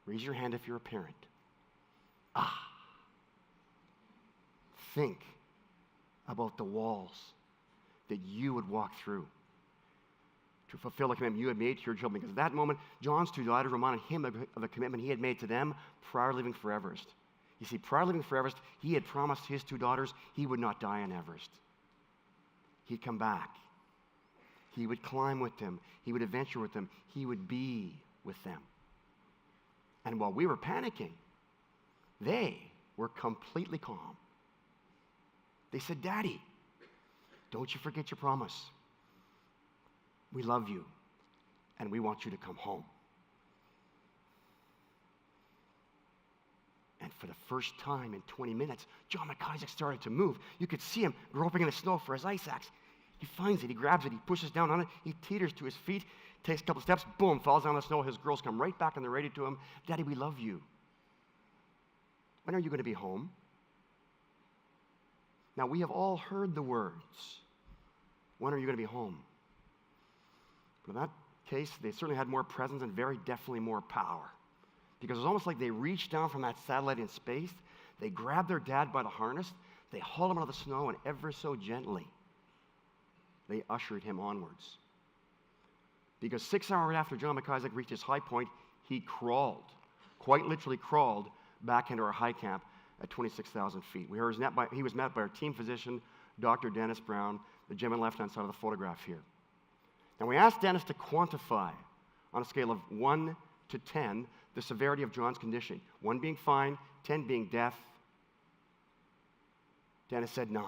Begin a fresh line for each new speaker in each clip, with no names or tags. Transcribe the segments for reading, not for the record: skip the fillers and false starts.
Raise your hand if you're a parent. Think about the walls that you would walk through to fulfill the commitment you had made to your children. Because at that moment, John's two daughters reminded him of the commitment he had made to them prior to leaving for Everest. You see, prior to leaving for Everest, he had promised his two daughters he would not die on Everest. He'd come back. He would climb with them. He would adventure with them. He would be with them. And while we were panicking, they were completely calm. They said, Daddy, don't you forget your promise. We love you, and we want you to come home. And for the first time in 20 minutes, John McIsaac started to move. You could see him groping in the snow for his ice axe. He finds it, he grabs it, he pushes down on it, he teeters to his feet, takes a couple steps, boom, falls down the snow. His girls come right back and they're ready to him. Daddy, we love you. When are you going to be home? Now, we have all heard the words, when are you going to be home? But in that case, they certainly had more presence and very definitely more power. Because it was almost like they reached down from that satellite in space, they grabbed their dad by the harness, they hauled him out of the snow, and ever so gently, they ushered him onwards. Because 6 hours after John McIsaac reached his high point, he crawled, quite literally crawled, back into our high camp at 26,000 feet. He was met by our team physician, Dr. Dennis Brown, the gentleman left-hand side of the photograph here. And we asked Dennis to quantify, on a scale of 1 to 10, the severity of John's condition. 1 being fine, 10 being death. Dennis said 9.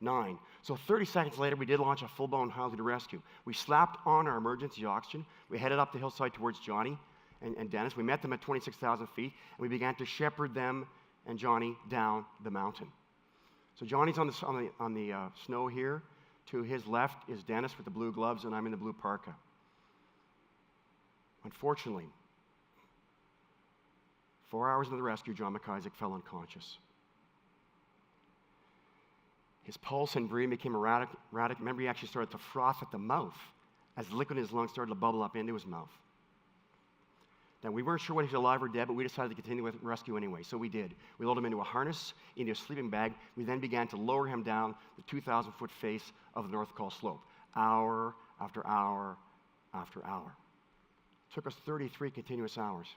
9. So 30 seconds later, we did launch a full-blown Howley to rescue. We slapped on our emergency oxygen. We headed up the hillside towards Johnny and Dennis. We met them at 26,000 feet, and we began to shepherd them and Johnny down the mountain. So Johnny's on the snow here. To his left is Dennis with the blue gloves, and I'm in the blue parka. Unfortunately, 4 hours into the rescue, John McIsaac fell unconscious. His pulse and breathing became erratic. Remember, he actually started to froth at the mouth as the liquid in his lungs started to bubble up into his mouth. Now, we weren't sure whether he was alive or dead, but we decided to continue with rescue anyway, so we did. We loaded him into a harness, into a sleeping bag. We then began to lower him down the 2,000-foot face of the North Col slope, hour after hour after hour. It took us 33 continuous hours.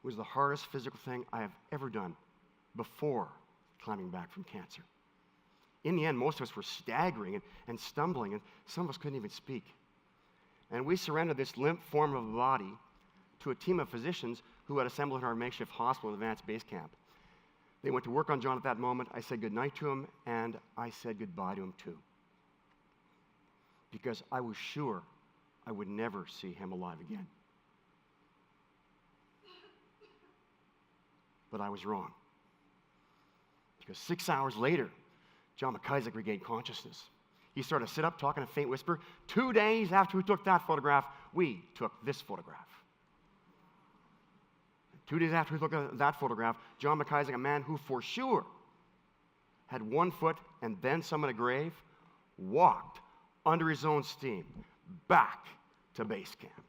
It was the hardest physical thing I have ever done before climbing back from cancer. In the end, most of us were staggering and stumbling, and some of us couldn't even speak. And we surrendered this limp form of a body to a team of physicians who had assembled in our makeshift hospital in Advanced Base Camp. They went to work on John at that moment. I said goodnight to him, and I said goodbye to him too. Because I was sure I would never see him alive again. But I was wrong. Because 6 hours later, John McIsaac regained consciousness. He started to sit up, talking a faint whisper. 2 days after we took that photograph, we took this photograph. 2 days after we took that photograph, John McIsaac, a man who for sure had 1 foot and then some in a grave, walked under his own steam back to base camp.